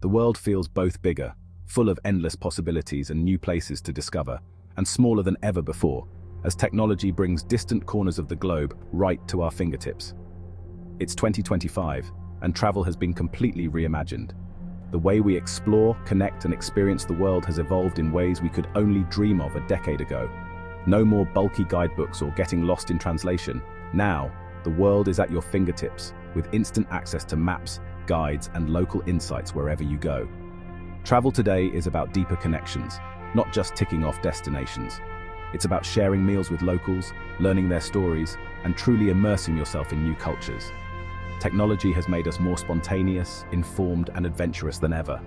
The world feels both bigger, full of endless possibilities and new places to discover, and smaller than ever before, as technology brings distant corners of the globe right to our fingertips. It's 2025, and travel has been completely reimagined. The way we explore, connect, and experience the world has evolved in ways we could only dream of a decade ago. No more bulky guidebooks or getting lost in translation. Now, the world is at your fingertips, with instant access to maps, guides, and local insights wherever you go. Travel today is about deeper connections, not just ticking off destinations. It's about sharing meals with locals, learning their stories, and truly immersing yourself in new cultures. Technology has made us more spontaneous, informed, and adventurous than ever.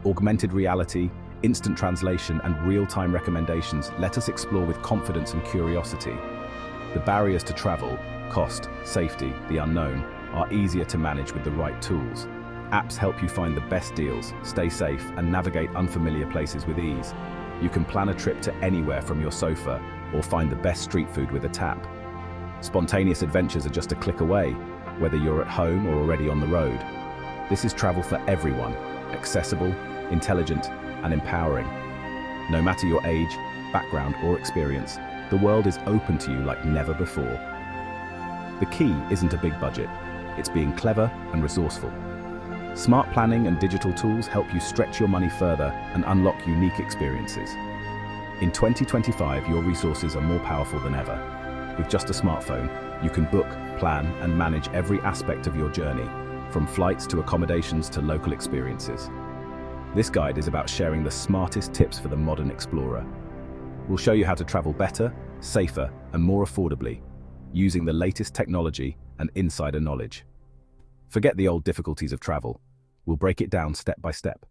Augmented reality, instant translation, and real-time recommendations let us explore with confidence and curiosity. The barriers to travel, cost, safety, the unknown, are easier to manage with the right tools. Apps help you find the best deals, stay safe, and navigate unfamiliar places with ease. You can plan a trip to anywhere from your sofa, or find the best street food with a tap. Spontaneous adventures are just a click away, whether you're at home or already on the road. This is travel for everyone, accessible, intelligent, and empowering. No matter your age, background, or experience, the world is open to you like never before. The key isn't a big budget, it's being clever and resourceful. Smart planning and digital tools help you stretch your money further and unlock unique experiences. In 2025, your resources are more powerful than ever. With just a smartphone, you can book, plan, and manage every aspect of your journey, from flights to accommodations to local experiences. This guide is about sharing the smartest tips for the modern explorer. We'll show you how to travel better, safer, and more affordably, using the latest technology and insider knowledge. Forget the old difficulties of travel. We'll break it down step by step.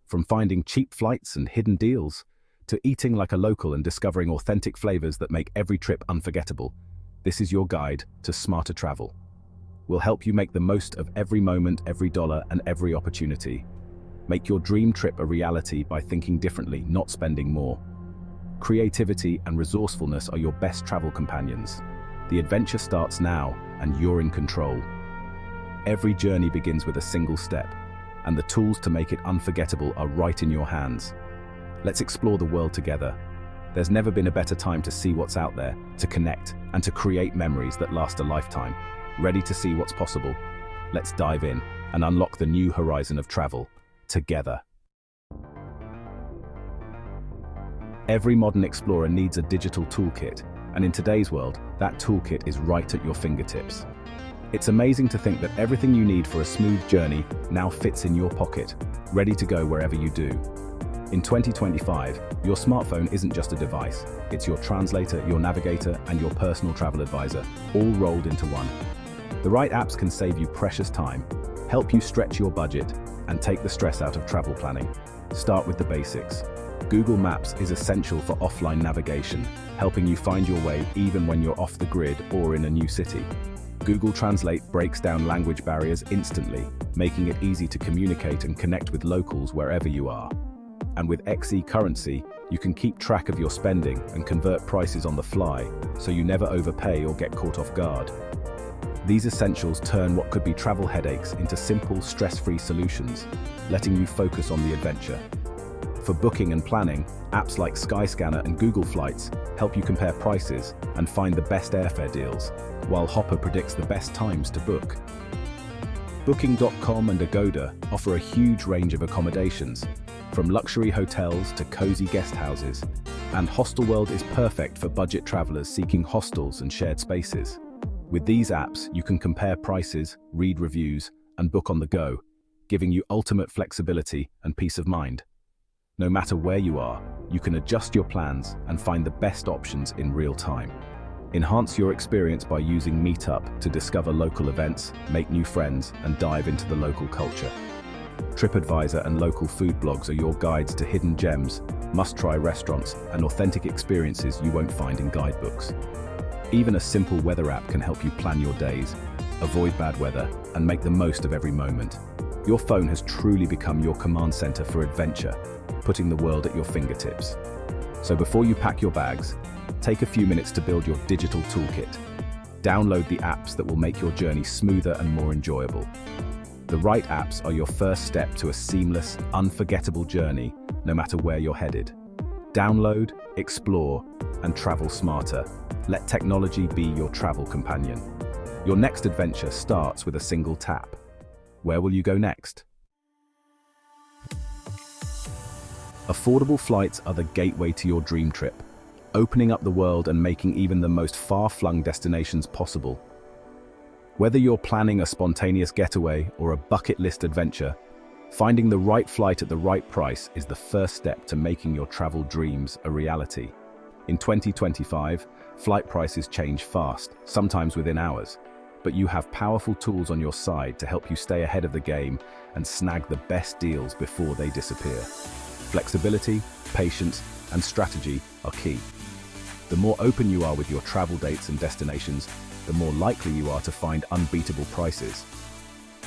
From finding cheap flights and hidden deals, to eating like a local and discovering authentic flavors that make every trip unforgettable, this is your guide to smarter travel. We'll help you make the most of every moment, every dollar, and every opportunity. Make your dream trip a reality by thinking differently, not spending more. Creativity and resourcefulness are your best travel companions. The adventure starts now, and you're in control. Every journey begins with a single step, and the tools to make it unforgettable are right in your hands. Let's explore the world together. There's never been a better time to see what's out there, to connect, and to create memories that last a lifetime. Ready to see what's possible? Let's dive in and unlock the new horizon of travel, together. Every modern explorer needs a digital toolkit, and in today's world, that toolkit is right at your fingertips. It's amazing to think that everything you need for a smooth journey now fits in your pocket, ready to go wherever you do. In 2025, your smartphone isn't just a device, it's your translator, your navigator, and your personal travel advisor, all rolled into one. The right apps can save you precious time, help you stretch your budget, and take the stress out of travel planning. Start with the basics. Google Maps is essential for offline navigation, helping you find your way even when you're off the grid or in a new city. Google Translate breaks down language barriers instantly, making it easy to communicate and connect with locals wherever you are. And with XE Currency, you can keep track of your spending and convert prices on the fly, so you never overpay or get caught off guard. These essentials turn what could be travel headaches into simple, stress-free solutions, letting you focus on the adventure. For booking and planning, apps like Skyscanner and Google Flights help you compare prices and find the best airfare deals, while Hopper predicts the best times to book. Booking.com and Agoda offer a huge range of accommodations, from luxury hotels to cozy guest houses, and Hostelworld is perfect for budget travelers seeking hostels and shared spaces. With these apps, you can compare prices, read reviews, and book on the go, giving you ultimate flexibility and peace of mind. No matter where you are, you can adjust your plans and find the best options in real time. Enhance your experience by using Meetup to discover local events, make new friends, and dive into the local culture. TripAdvisor and local food blogs are your guides to hidden gems, must-try restaurants, and authentic experiences you won't find in guidebooks. Even a simple weather app can help you plan your days, avoid bad weather, and make the most of every moment. Your phone has truly become your command center for adventure, putting the world at your fingertips. So before you pack your bags, take a few minutes to build your digital toolkit. Download the apps that will make your journey smoother and more enjoyable. The right apps are your first step to a seamless, unforgettable journey, no matter where you're headed. Download, explore, and travel smarter. Let technology be your travel companion. Your next adventure starts with a single tap. Where will you go next? Affordable flights are the gateway to your dream trip, opening up the world and making even the most far-flung destinations possible. Whether you're planning a spontaneous getaway or a bucket list adventure, finding the right flight at the right price is the first step to making your travel dreams a reality. In 2025, flight prices change fast, sometimes within hours, but you have powerful tools on your side to help you stay ahead of the game and snag the best deals before they disappear. Flexibility, patience, and strategy are key. The more open you are with your travel dates and destinations, the more likely you are to find unbeatable prices.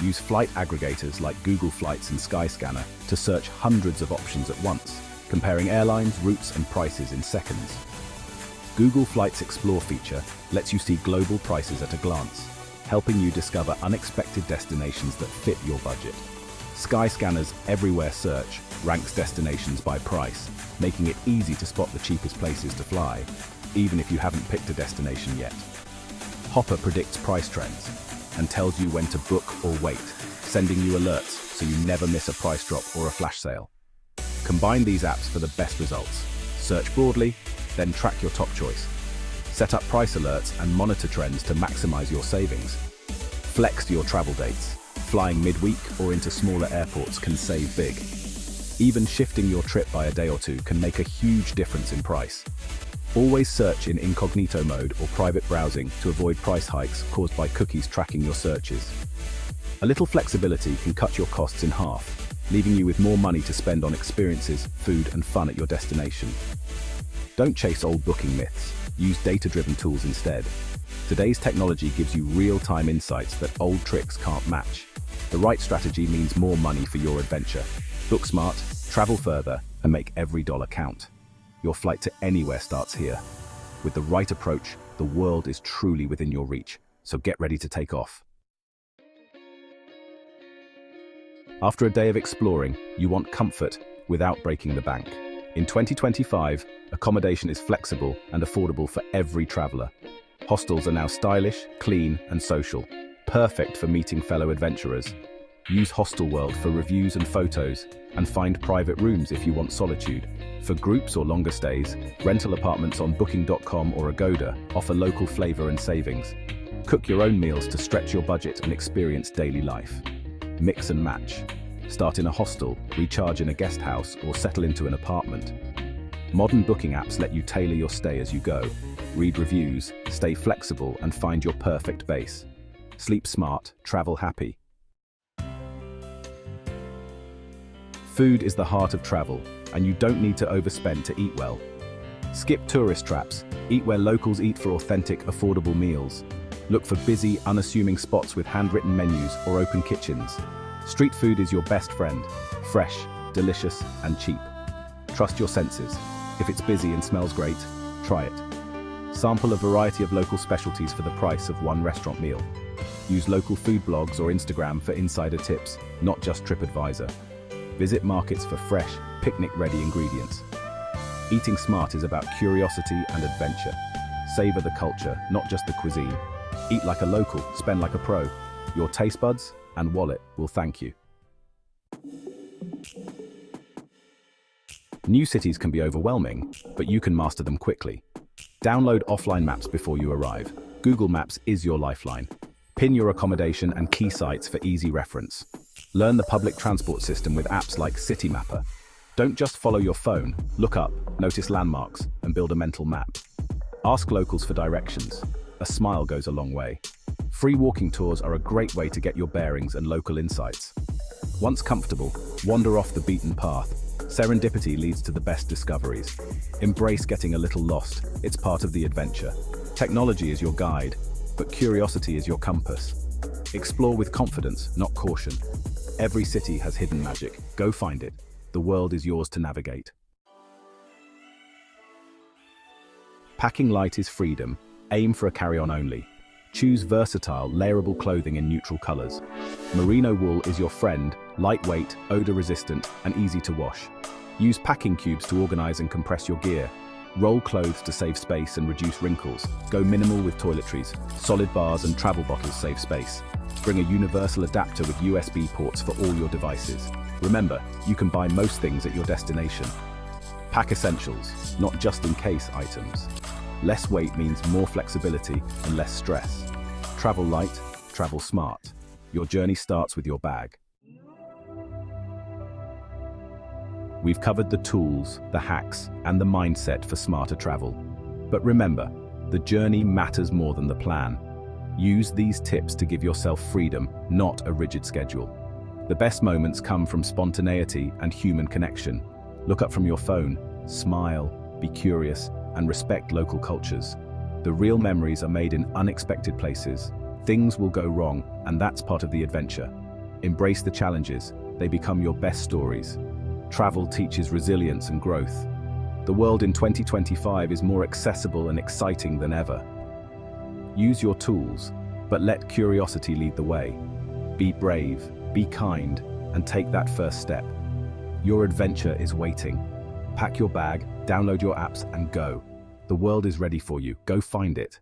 Use flight aggregators like Google Flights and Skyscanner to search hundreds of options at once, comparing airlines, routes, and prices in seconds. Google Flights Explore feature lets you see global prices at a glance, helping you discover unexpected destinations that fit your budget. Skyscanner's Everywhere search ranks destinations by price, making it easy to spot the cheapest places to fly, even if you haven't picked a destination yet. Hopper predicts price trends and tells you when to book or wait, sending you alerts so you never miss a price drop or a flash sale. Combine these apps for the best results. Search broadly, then track your top choice. Set up price alerts and monitor trends to maximize your savings. Flex your travel dates. Flying midweek or into smaller airports can save big. Even shifting your trip by a day or two can make a huge difference in price. Always search in incognito mode or private browsing to avoid price hikes caused by cookies tracking your searches. A little flexibility can cut your costs in half, leaving you with more money to spend on experiences, food, and fun at your destination. Don't chase old booking myths. Use data-driven tools instead. Today's technology gives you real-time insights that old tricks can't match. The right strategy means more money for your adventure. Book smart, travel further, and make every dollar count. Your flight to anywhere starts here. With the right approach, the world is truly within your reach, so get ready to take off. After a day of exploring, you want comfort without breaking the bank. In 2025, accommodation is flexible and affordable for every traveler. Hostels are now stylish, clean, and social, perfect for meeting fellow adventurers. Use Hostelworld for reviews and photos, and find private rooms if you want solitude. For groups or longer stays, rental apartments on Booking.com or Agoda offer local flavor and savings. Cook your own meals to stretch your budget and experience daily life. Mix and match. Start in a hostel, recharge in a guest house, or settle into an apartment. Modern booking apps let you tailor your stay as you go. Read reviews, stay flexible, and find your perfect base. Sleep smart, travel happy. Food is the heart of travel, and you don't need to overspend to eat well. Skip tourist traps, eat where locals eat for authentic, affordable meals. Look for busy, unassuming spots with handwritten menus or open kitchens. Street food is your best friend, fresh, delicious, and cheap. Trust your senses. If it's busy and smells great, try it. Sample a variety of local specialties for the price of one restaurant meal. Use local food blogs or Instagram for insider tips, not just TripAdvisor. Visit markets for fresh, picnic-ready ingredients. Eating smart is about curiosity and adventure. Savor the culture, not just the cuisine. Eat like a local, spend like a pro. Your taste buds and wallet will thank you. New cities can be overwhelming, but you can master them quickly. Download offline maps before you arrive. Google Maps is your lifeline. Pin your accommodation and key sites for easy reference. Learn the public transport system with apps like Citymapper. Don't just follow your phone. Look up, notice landmarks, and build a mental map. Ask locals for directions. A smile goes a long way. Free walking tours are a great way to get your bearings and local insights. Once comfortable, wander off the beaten path. Serendipity leads to the best discoveries. Embrace getting a little lost. It's part of the adventure. Technology is your guide, but curiosity is your compass. Explore with confidence, not caution. Every city has hidden magic. Go find it. The world is yours to navigate. Packing light is freedom. Aim for a carry-on only. Choose versatile, layerable clothing in neutral colors. Merino wool is your friend, lightweight, odor-resistant, and easy to wash. Use packing cubes to organize and compress your gear. Roll clothes to save space and reduce wrinkles. Go minimal with toiletries. Solid bars and travel bottles save space. Bring a universal adapter with USB ports for all your devices. Remember, you can buy most things at your destination. Pack essentials, not just in case items. Less weight means more flexibility and less stress. Travel light, travel smart. Your journey starts with your bag. We've covered the tools, the hacks, and the mindset for smarter travel. But remember, the journey matters more than the plan. Use these tips to give yourself freedom, not a rigid schedule. The best moments come from spontaneity and human connection. Look up from your phone, smile, be curious, and respect local cultures. The real memories are made in unexpected places. Things will go wrong, and that's part of the adventure. Embrace the challenges. They become your best stories. Travel teaches resilience and growth. The world in 2025 is more accessible and exciting than ever. Use your tools, but let curiosity lead the way. Be brave, be kind, and take that first step. Your adventure is waiting. Pack your bag, download your apps, and go. The world is ready for you. Go find it.